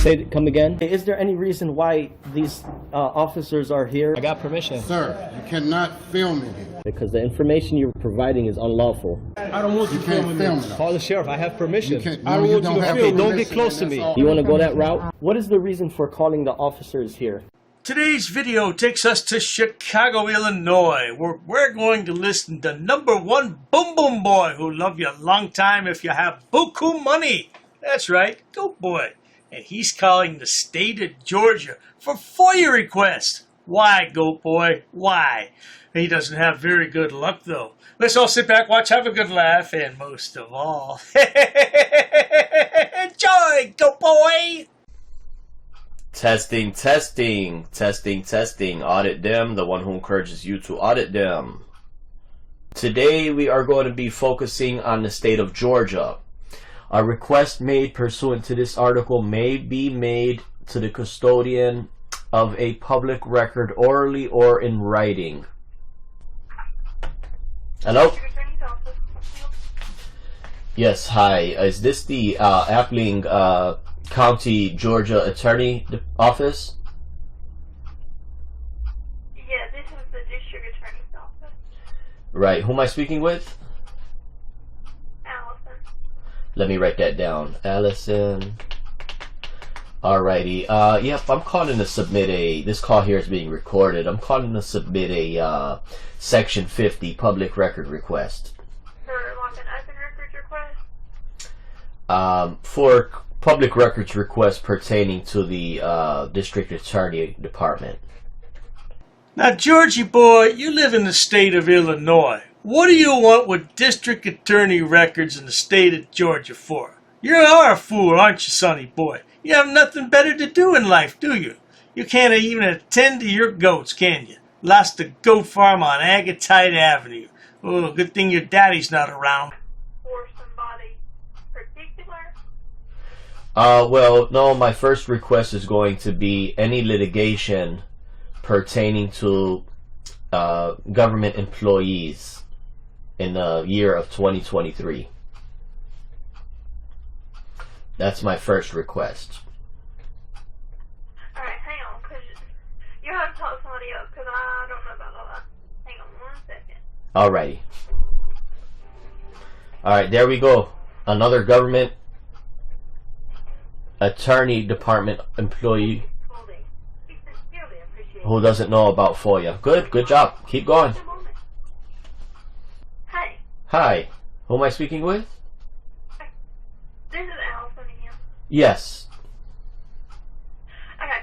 Come again? Is there any reason why these officers are here? I got permission. Sir, you cannot film me here. Because the information you're providing is unlawful. I don't want you You can't film me. Call the sheriff. I have permission. I don't want you to have film. Don't get close to me. You want to go that route? What is the reason for calling the officers here? Today's video takes us to Chicago, Illinois, where we're going to listen to #1 Boom Boom Boy, who love you a long time if you have buku money. That's right, GoatBoy. And he's calling the state of Georgia for FOIA requests. Why, GoatBoy? Why? He doesn't have very good luck, though. Let's all sit back, watch, have a good laugh, and most of all, enjoy, GoatBoy! Testing, testing, testing, testing. Audit them, the one who encourages you to audit them. Today we are going to be focusing on the state of Georgia. A request made pursuant to this article may be made to the custodian of a public record orally or in writing. Hello? Yes, hi. Is this the Appling County, Georgia Attorney Office? Yeah, this is the District Attorney's Office. Right. Who am I speaking with? Allison. Let me write that down. Allison. Alrighty. Yep, I'm calling to submit this call here is being recorded. I'm calling to submit a Section 50 public record request. For like an open records request? For public records request pertaining to the District Attorney Department. Now, Georgie boy, you live in the state of Illinois. What do you want with district attorney records in the state of Georgia for? You are a fool, aren't you, sonny boy? You have nothing better to do in life, do you? You can't even attend to your goats, can you? Lost a goat farm on Agatite Avenue. Oh, good thing your daddy's not around. Or somebody particular? Well, no, my first request is going to be any litigation pertaining to government employees in the year of 2023. That's my first request. Alright, hang on, because you have to talk to somebody else, because I don't know about all that. Hang on 1 second. Alrighty. Alright, there we go. Another government attorney department employee who doesn't know about FOIA. Good job. Keep going. Hey. Hi. Who am I speaking with? This is Allison again. Yes. Okay,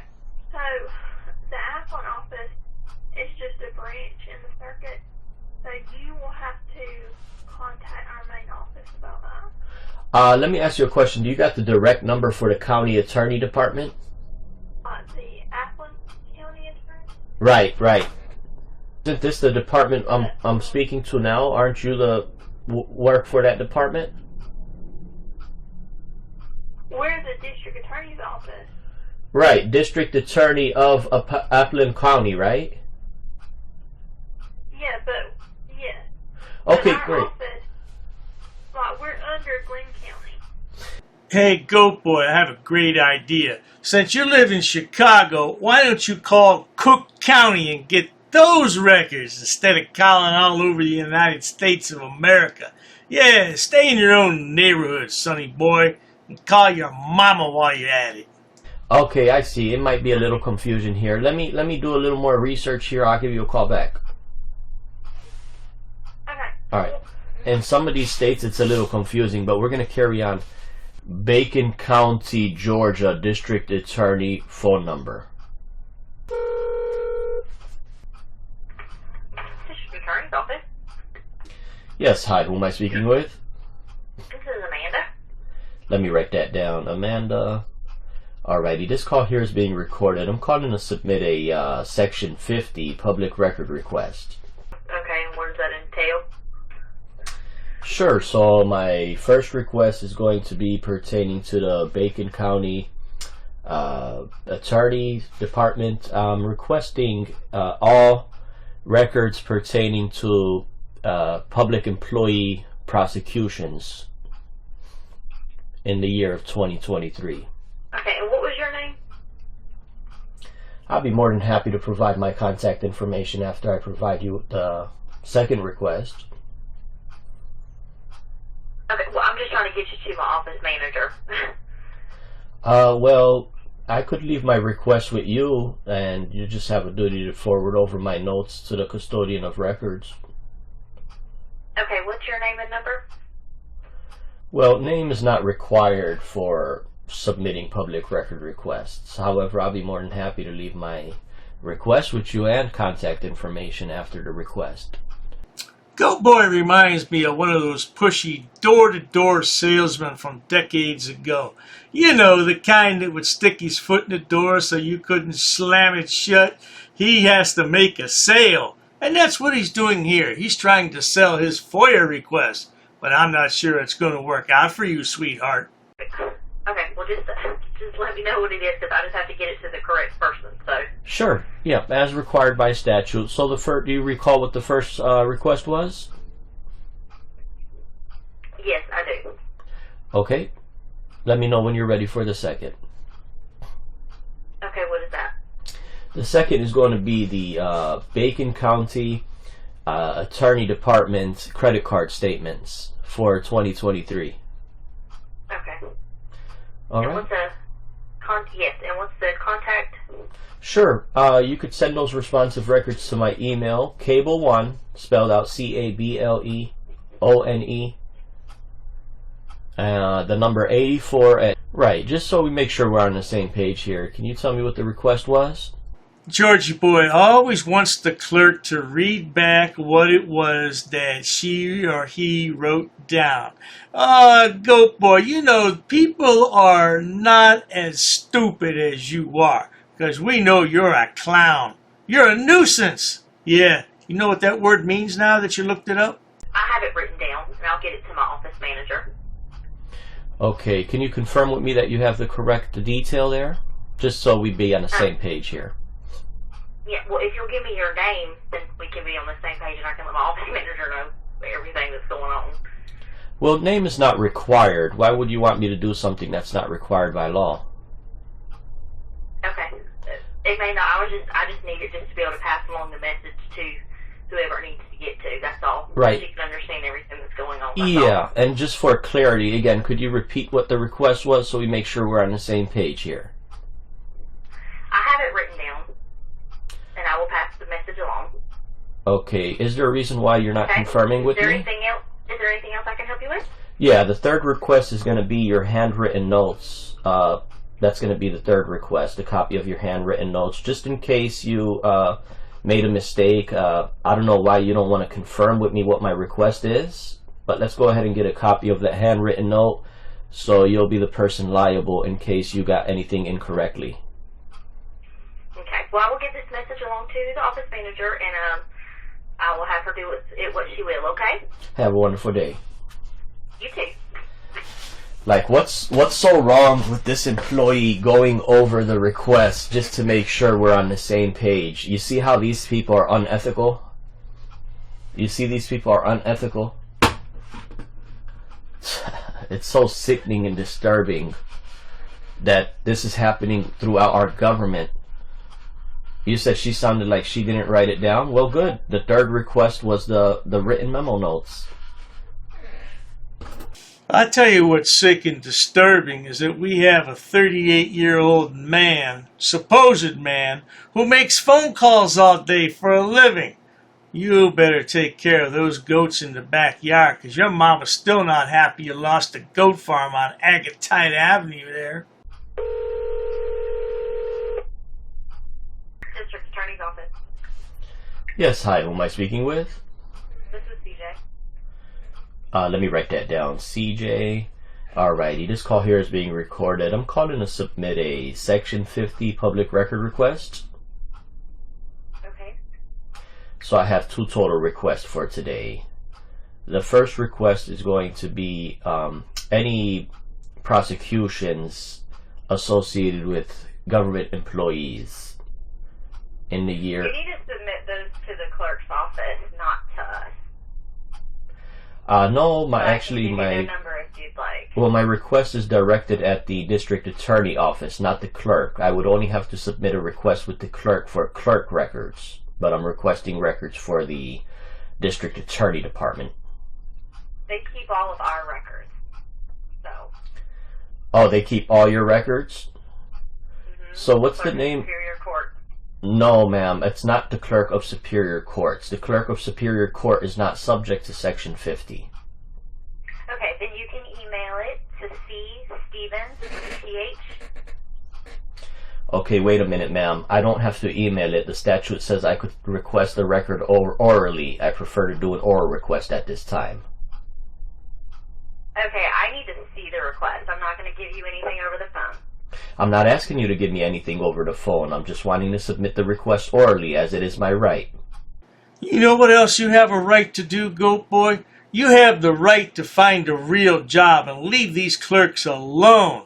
so the Ashland office is just a branch in the circuit, so you will have to contact our main office about that. Let me ask you a question. Do you got the direct number for the county attorney department? The Ashland County Attorney? Right. Isn't this the department I'm speaking to now? Aren't you the work for that department? We're the district attorney's office. Right, district attorney of Appling County, right? Yeah, but yeah. Okay, our great. Office, like, we're under Glenn County. Hey, GoatBoy, I have a great idea. Since you live in Chicago, why don't you call Cook County and get those records instead of calling all over the United States of America? Yeah, stay in your own neighborhood, sonny boy, and call your mama while you're at it. Okay, I see. It might be a little confusion here. Let me do a little more research here. I'll give you a call back. Okay. Alright. In some of these states it's a little confusing, but we're going to carry on. Bacon County, Georgia District Attorney phone number. District Attorney's office. Yes, hi. Who am I speaking with? This is Amanda. Let me write that down. Amanda. Alrighty, this call here is being recorded. I'm calling to submit a Section 50 public record request. Okay, and what does that entail? Sure, so my first request is going to be pertaining to the Bacon County Attorney Department. I'm requesting all records pertaining to public employee prosecutions in the year of 2023. Okay, and what was your name I'll be more than happy to provide my contact information after I provide you with the second request. Okay, well, I'm just trying to get you to my office manager. Well, I could leave my request with you, and you just have a duty to forward over my notes to the custodian of records. Okay, what's your name and number? Well, name is not required for submitting public record requests. However, I'll be more than happy to leave my request with you and contact information after the request. GoatBoy reminds me of one of those pushy door-to-door salesmen from decades ago. You know, the kind that would stick his foot in the door so you couldn't slam it shut. He has to make a sale. And that's what he's doing here. He's trying to sell his FOIA request. But I'm not sure it's going to work out for you, sweetheart. Okay, well, just let me know what it is, because I just have to get it to the correct person, so. Sure. Yeah, as required by statute. So do you recall what the first request was? Yes, I do. Okay. Let me know when you're ready for the second. Okay, what is that? The second is going to be the Bacon County Attorney Department credit card statements for 2023. Okay. All And right. what's the and what's the contact? Sure. You could send those responsive records to my email, cable1, spelled out CABLEONE, the number 84. Right, just so we make sure we're on the same page here. Can you tell me what the request was? Georgie boy always wants the clerk to read back what it was that she or he wrote down. Goat boy, you know, people are not as stupid as you are, because we know you're a clown. You're a nuisance. Yeah, you know what that word means now that you looked it up? I have it written down, and I'll get it to my office manager. Okay, can you confirm with me that you have the correct detail there? Just so we be on the same page here. Yeah, well, if you'll give me your name, then we can be on the same page, and I can let my office manager know everything that's going on. Well, name is not required. Why would you want me to do something that's not required by law? Okay. It may not. I just need it just to be able to pass along the message to whoever it needs to get to. That's all. Right. So you can understand everything that's going on. That's Yeah, all. and just for clarity, again, could you repeat what the request was so we make sure we're on the same page here? I have it written down, and I will pass the message along. Okay, is there a reason why you're not Okay. confirming with Is there me? anything else? Is there anything else I can help you with? Yeah, the third request is going to be your handwritten notes. That's going to be the third request, a copy of your handwritten notes, just in case you made a mistake. I don't know why you don't want to confirm with me what my request is, but let's go ahead and get a copy of that handwritten note so you'll be the person liable in case you got anything incorrectly. Okay. Well, I will get this message along to the office manager, and I will have her do what she will. Okay. Have a wonderful day. You too. Like, what's so wrong with this employee going over the request just to make sure we're on the same page? You see how these people are unethical? You see these people are unethical? It's so sickening and disturbing that this is happening throughout our government. You said she sounded like she didn't write it down? Well, good. The third request was the written memo notes. I tell you what's sick and disturbing is that we have a 38-year-old man, supposed man, who makes phone calls all day for a living. You better take care of those goats in the backyard, because your mama's still not happy you lost the goat farm on Agatite Avenue there. District Attorney's Office. Yes, hi, who am I speaking with? This is CJ. Let me write that down. CJ. Alrighty, this call here is being recorded. I'm calling to submit a Section 50 public record request. Okay. So I have two total requests for today. The first request is going to be any prosecutions associated with government employees in the year. You need to submit those to the clerk's office, not to us. No, But I can actually give you their my number if you'd like. well, my request is directed at the district attorney office, not the clerk. I would only have to submit a request with the clerk for clerk records, but I'm requesting records for the district attorney department. They keep all of our records. So. Oh, they keep all your records? Mm-hmm. So what's the Clerk of name? Superior Court. No, ma'am, it's not the clerk of superior courts. The clerk of superior court is not subject to section 50. Okay, then you can email it to C. Stevens, PH. Okay, wait a minute, ma'am. I don't have to email it. The statute says I could request the record orally. I prefer to do an oral request at this time. Okay, I need to see the request. I'm not going to give you anything over the phone. I'm not asking you to give me anything over the phone. I'm just wanting to submit the request orally, as it is my right. You know what else you have a right to do, Goat Boy? You have the right to find a real job and leave these clerks alone.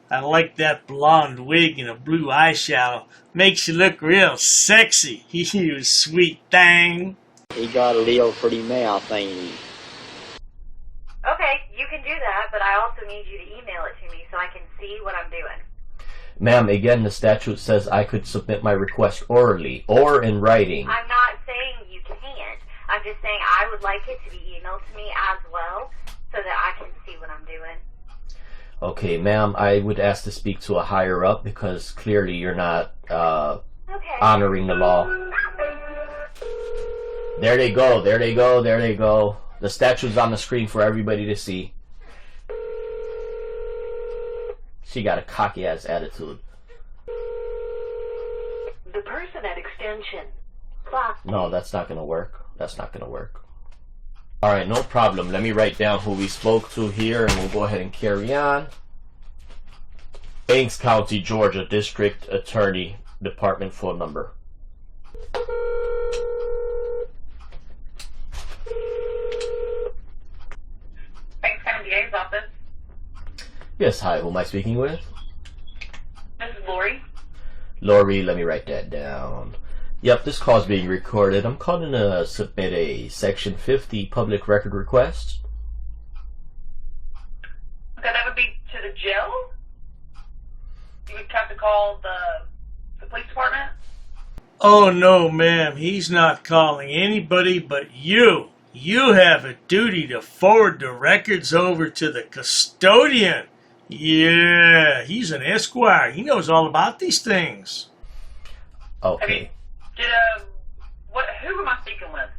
I like that blonde wig and a blue eyeshadow. Makes you look real sexy. You sweet thing. He got a little pretty mouth, ain't he? Okay, you can do that, but I also need you to email it to me so I can see what I'm doing. Ma'am, again, the statute says I could submit my request orally or in writing. I'm not saying you can't. I'm just saying I would like it to be emailed to me as well so that I can see what I'm doing. Okay, ma'am, I would ask to speak to a higher up because clearly you're not Okay. honoring the law. There they go, there they go, there they go. The statute's on the screen for everybody to see. She got a cocky-ass attitude. The person at extension. No, that's not gonna work. That's not gonna work. Alright, no problem. Let me write down who we spoke to here and we'll go ahead and carry on. Banks County, Georgia, District Attorney Department phone number. Banks County DA's office. Yes, hi, who am I speaking with? This is Lori. Lori, let me write that down. Yep, this call is being recorded. I'm calling to submit a Section 50 public record request. Okay, that would be to the jail? You would have to call the police department? Oh no, ma'am, he's not calling anybody but you. You have a duty to forward the records over to the custodian. Yeah, he's an esquire. He knows all about these things. Okay. Who am I speaking with?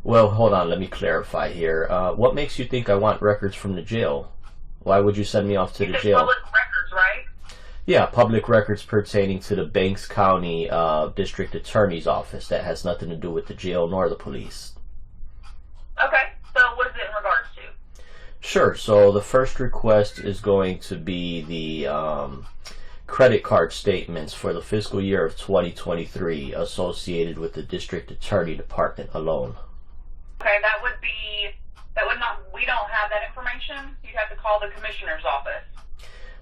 Well, hold on, let me clarify here. What makes you think I want records from the jail? Why would you send me off to the jail? Public records, right? Yeah, public records pertaining to the Banks County District Attorney's Office. That has nothing to do with the jail nor the police. Okay, so what is it in regards to? Sure, so the first request is going to be the credit card statements for the fiscal year of 2023 associated with the District Attorney Department alone. Okay, we don't have that information. You'd have to call the commissioner's office.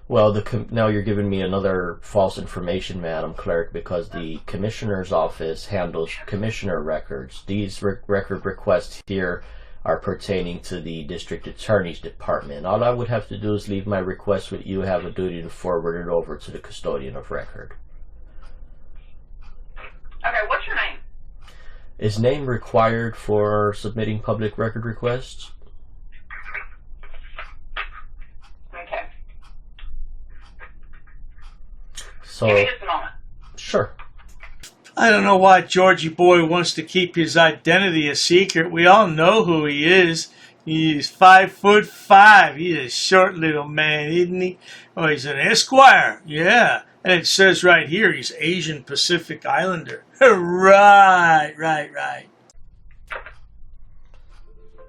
Well, now you're giving me another false information, Madam Clerk, because the Commissioner's Office handles Commissioner records. These record requests here are pertaining to the District Attorney's Department. All I would have to do is leave my request with you, have a duty to forward it over to the Custodian of Record. Okay, what's your name? Is name required for submitting public record requests? Okay. So, Give me just a moment. sure. I don't know why Georgie Boy wants to keep his identity a secret. We all know who he is. He's 5'5". He's a short little man, isn't he? Oh, he's an esquire. Yeah. And it says right here he's Asian Pacific Islander. Right.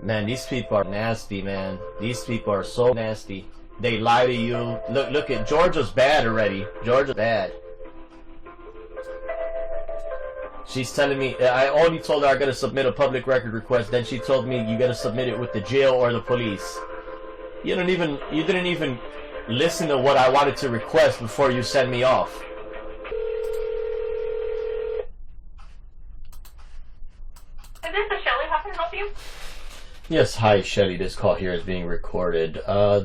Man, these people are nasty, man. These people are so nasty. They lie to you. Look at Georgia's bad already. Georgia's bad. She's telling me, I only told her I gotta submit a public record request, then she told me you gotta submit it with the jail or the police. You didn't even listen to what I wanted to request before you sent me off. Is this the Shelley? How can I help you? Yes, hi, Shelly. This call here is being recorded.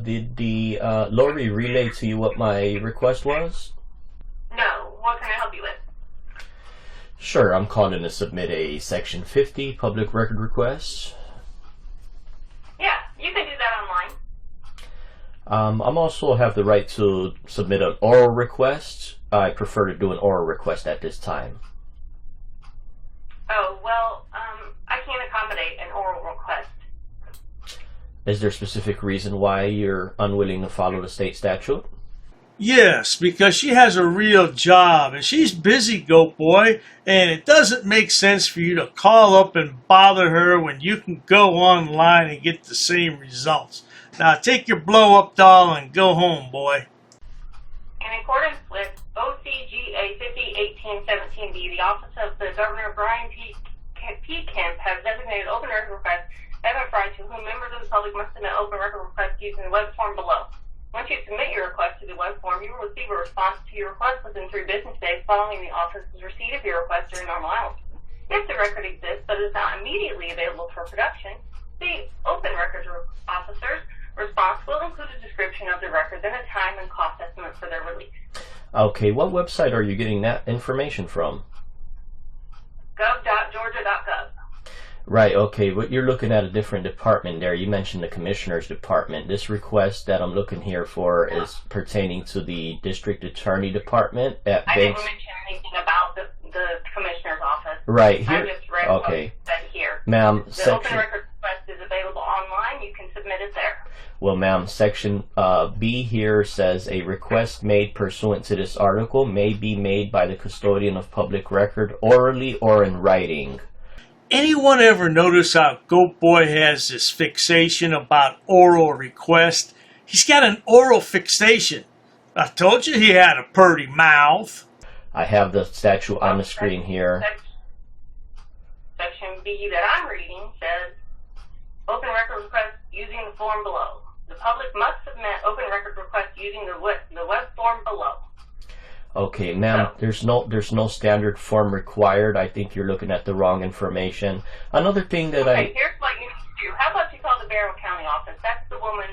Did the Lori relay to you what my request was? No. What can I help you with? Sure, I'm calling to submit a Section 50 public record request. Yeah, you can do that online. I'm also have the right to submit an oral request. I prefer to do an oral request at this time. Oh, well, I can't accommodate an oral request. Is there a specific reason why you're unwilling to follow the state statute? Yes, because she has a real job and she's busy, Goat Boy, and it doesn't make sense for you to call up and bother her when you can go online and get the same results. Now take your blow-up doll and go home, boy. In accordance with OCGA 501817B, the Office of the Governor Brian P. Kemp has designated open record requests Evan Fry, to whom members of the public must submit open record requests using the web form below. Once you submit your request to the web form, you will receive a response to your request within 3 business days following the office's receipt of your request during normal hours. If the record exists but is not immediately available for production, the open records officer's response will include a description of the records and a time and cost estimate for their release. Okay, what website are you getting that information from? gov.georgia.gov. Right, okay, but you're looking at a different department there. You mentioned the Commissioner's Department. This request that I'm looking here for is pertaining to the District Attorney Department at I Banks. didn't mention anything about the Commissioner's office. Right, here. I just read Okay. what said here. Ma'am, The section. open record request is available online. You can submit it there. Well, ma'am, section B here says a request made pursuant to this article may be made by the custodian of public record orally or in writing. Anyone ever notice how Goat Boy has this fixation about oral request? He's got an oral fixation. I told you he had a purty mouth. I have the statute on the screen here. Section B that I'm reading says open record request using the form below. The public must submit open record request using the web form below. Okay, ma'am, there's no standard form required. I think you're looking at the wrong information. Another thing that Okay, here's what you need to do. How about you call the Barrow County office? That's the woman,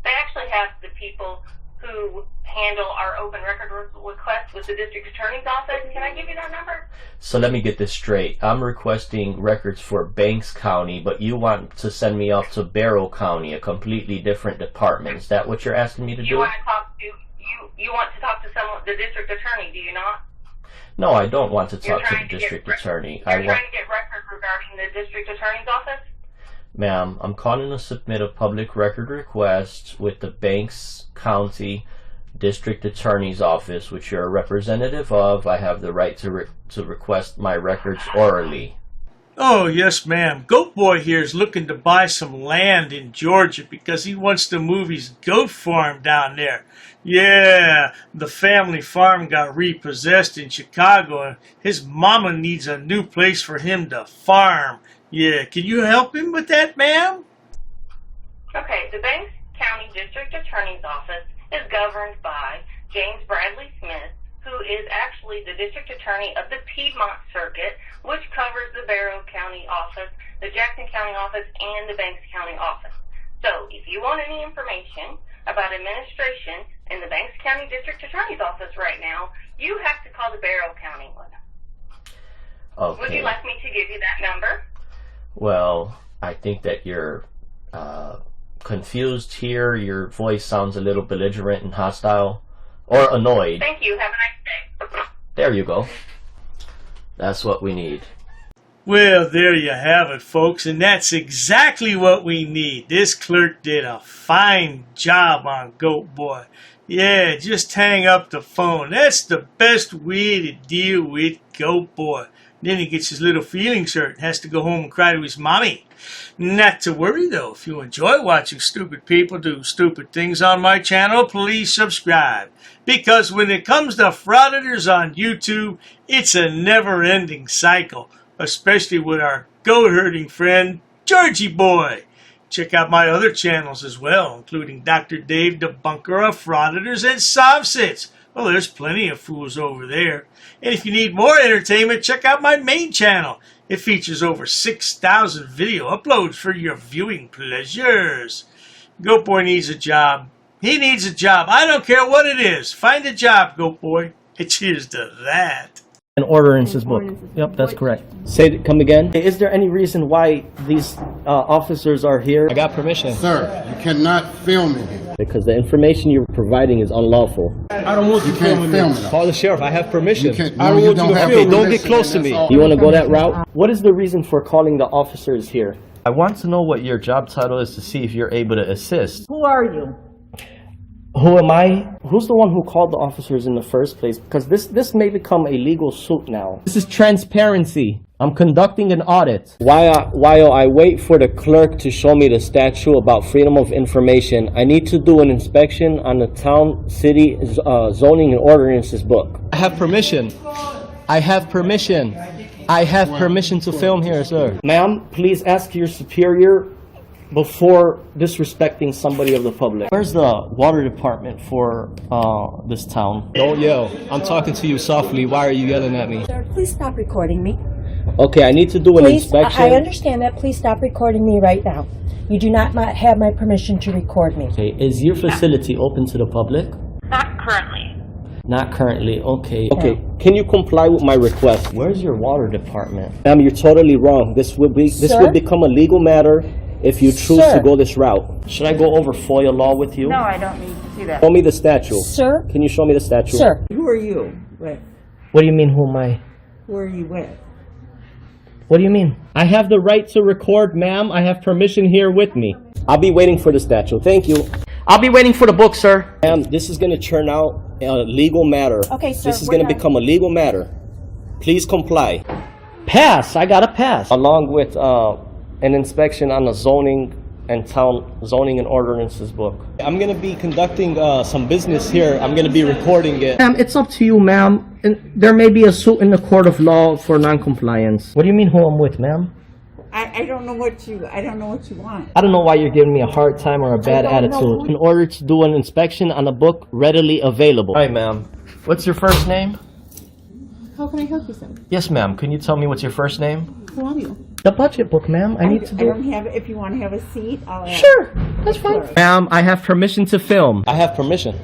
they actually have the people who handle our open record requests with the district attorney's office. Can I give you that number? So let me get this straight. I'm requesting records for Banks County, but you want to send me off to Barrow County, a completely different department. Is that what you're asking me to do? You want to talk to someone, the district attorney, do you not? No, I don't want to You're talk to trying the to district get attorney. You're trying to get records regarding the district attorney's office? Ma'am, I'm calling to submit a public record request with the Banks County District Attorney's Office, which you're a representative of. I have the right to request my records orally. Oh, yes, ma'am. Goat Boy here is looking to buy some land in Georgia because he wants to move his goat farm down there. Yeah, the family farm got repossessed in Chicago and his mama needs a new place for him to farm. Yeah, can you help him with that, ma'am? Okay, the Banks County District Attorney's Office is governed by James Bradley Smith, who is actually the District Attorney of the Piedmont Circuit, which covers the Barrow County office, the Jackson County office, and the Banks County office. So, if you want any information about administration in the Banks County District Attorney's Office right now, you have to call the Barrow County one. Okay. Would you like me to give you that number? Well, I think that you're confused here. Your voice sounds a little belligerent and hostile. Or annoyed. Thank you. Have a nice day. There you go. That's what we need. Well, there you have it, folks, and that's exactly what we need. This clerk did a fine job on Goat Boy. Yeah, just hang up the phone. That's the best way to deal with Goat Boy. Then he gets his little feelings hurt and has to go home and cry to his mommy. Not to worry, though. If you enjoy watching stupid people do stupid things on my channel, please subscribe. Because when it comes to frauditors on YouTube, it's a never-ending cycle. Especially with our goat-herding friend, Georgie Boy. Check out my other channels as well, including Dr. Dave, Debunker of Frauditors and Sovsits. Well, there's plenty of fools over there. And if you need more entertainment, check out my main channel. It features over 6,000 video uploads for your viewing pleasures. GoatBoy needs a job. He needs a job. I don't care what it is. Find a job, GoatBoy. And cheers to that. An ordinances book. Yep, that's correct. Come again. Is there any reason why these officers are here? I got permission. Sir, you cannot film in here. Because the information you're providing is unlawful. I don't want you can't film it. Call the sheriff. I have permission. You can't- I don't no, you want don't you to have film. Don't permission, get close to and me. that's all. You want to go that route? What is the reason for calling the officers here? I want to know what your job title is to see if you're able to assist. Who are you? Who am I? Who's the one who called the officers in the first place? Because this may become a legal suit now. This is transparency. I'm conducting an audit. While I wait for the clerk to show me the statute about freedom of information, I need to do an inspection on the town, city, zoning and ordinances book. I have permission. I have permission. I have permission to film here, sir. Ma'am, please ask your superior before disrespecting somebody of the public. Where's the water department for this town? Don't yell. I'm talking to you softly. Why are you yelling at me? Sir, please stop recording me. Okay, I need to do an Please, inspection. I understand that. Please stop recording me right now. You do not have my permission to record me. Okay, is your facility open to the public? Not currently. Not currently, okay. Okay, can you comply with my request? Where's your water department? Ma'am, you're totally wrong. This will become a legal matter if you choose to go this route. Should I go over FOIA law with you? No, I don't need to see that. Show me the statute. Sir? Can you show me the statute? Sir. Who are you with? What do you mean, who am I? Who are you with? What do you mean? I have the right to record, ma'am. I have permission here with me. I'll be waiting for the statute. Thank you. I'll be waiting for the book, sir. Ma'am, this is going to turn out a legal matter. Okay, sir. This is going to become a legal matter. Please comply. Pass. I got a pass. Along with an inspection on the zoning and town zoning and ordinances book. I'm going to be conducting some business here. I'm going to be recording it. Ma'am, it's up to you, ma'am. There may be a suit in the court of law for non-compliance. What do you mean who I'm with, ma'am? I don't know what you want. I don't know why you're giving me a hard time or a bad attitude. In order to do an inspection on a book readily available. Hi, ma'am. What's your first name? How can I help you, sir? Yes, ma'am. Can you tell me what's your first name? Who are you? The budget book, ma'am. I need to do. I don't have. If you want to have a seat, I'll ask. Sure, that's fine. Ma'am, I have permission to film. I have permission.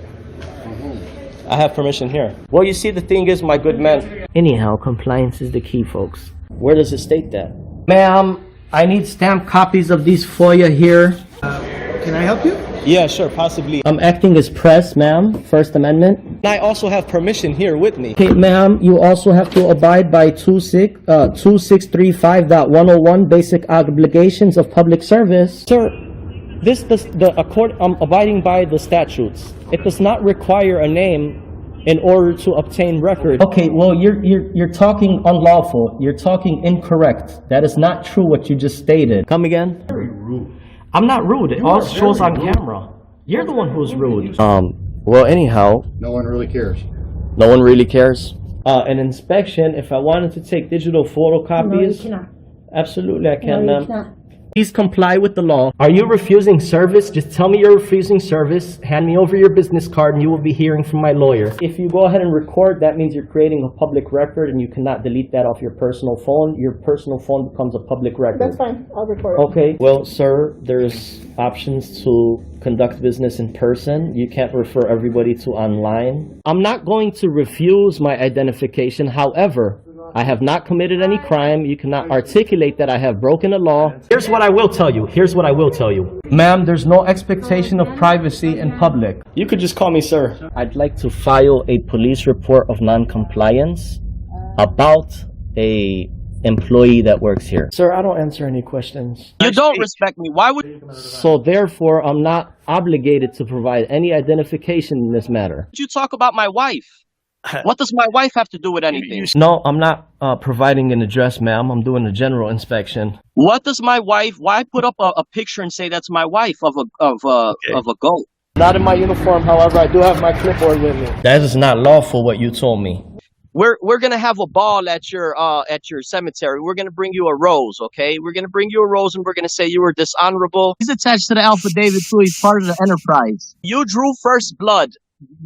I have permission here. Well, you see, the thing is, my good man. Anyhow, compliance is the key, folks. Where does it state that? Ma'am, I need stamped copies of these FOIA here. Can I help you? Yeah, sure, possibly. I'm acting as press, ma'am. First Amendment. And I also have permission here with me. Okay, ma'am, you also have to abide by 2635.101 basic obligations of public service. Sir, I'm abiding by the statutes. It does not require a name in order to obtain record. Okay, well, you're talking unlawful. You're talking incorrect. That is not true what you just stated. Come again? Very rude. I'm not rude. It all shows on camera. You're the one who's rude. Well, anyhow. No one really cares. No one really cares? An inspection, if I wanted to take digital photocopies. No, you cannot. Absolutely, I can, No, ma'am. you cannot. Please comply with the law. Are you refusing service? Just tell me you're refusing service. Hand me over your business card and you will be hearing from my lawyer. If you go ahead and record, that means you're creating a public record and you cannot delete that off your personal phone. Your personal phone becomes a public record. That's fine. I'll record it. Okay. Well, sir, there's options to conduct business in person. You can't refer everybody to online. I'm not going to refuse my identification. However, I have not committed any crime. You cannot articulate that I have broken a law. Here's what I will tell you. Ma'am, there's no expectation of privacy in public. You could just call me sir. I'd like to file a police report of non-compliance about a employee that works here. Sir, I don't answer any questions. You don't respect me. Why would So therefore, I'm not obligated to provide any identification in this matter. you talk about my wife? What does my wife have to do with anything? No, I'm not providing an address, ma'am. I'm doing a general inspection. What does my wife? Why put up a picture and say that's my wife of a goat? Not in my uniform, however, I do have my clipboard with me. That is not lawful, what you told me. We're gonna have a ball at your cemetery. We're gonna bring you a rose, okay? We're gonna bring you a rose, and we're gonna say you were dishonorable. He's attached to the affidavit too. He's part of the enterprise. You drew first blood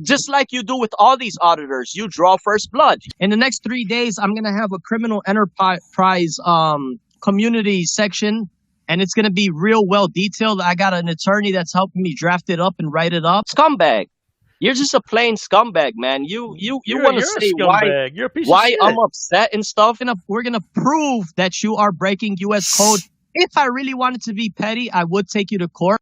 Just like you do with all these auditors, you draw first blood. In the next 3 days, I'm gonna have a criminal enterprise community section, and it's gonna be real well detailed. I got an attorney that's helping me draft it up and write it up. Scumbag. You're just a plain scumbag, man. You want to say why You're a piece why of shit. I'm upset and stuff. And we're gonna prove that you are breaking U.S. code. If I really wanted to be petty, I would take you to court.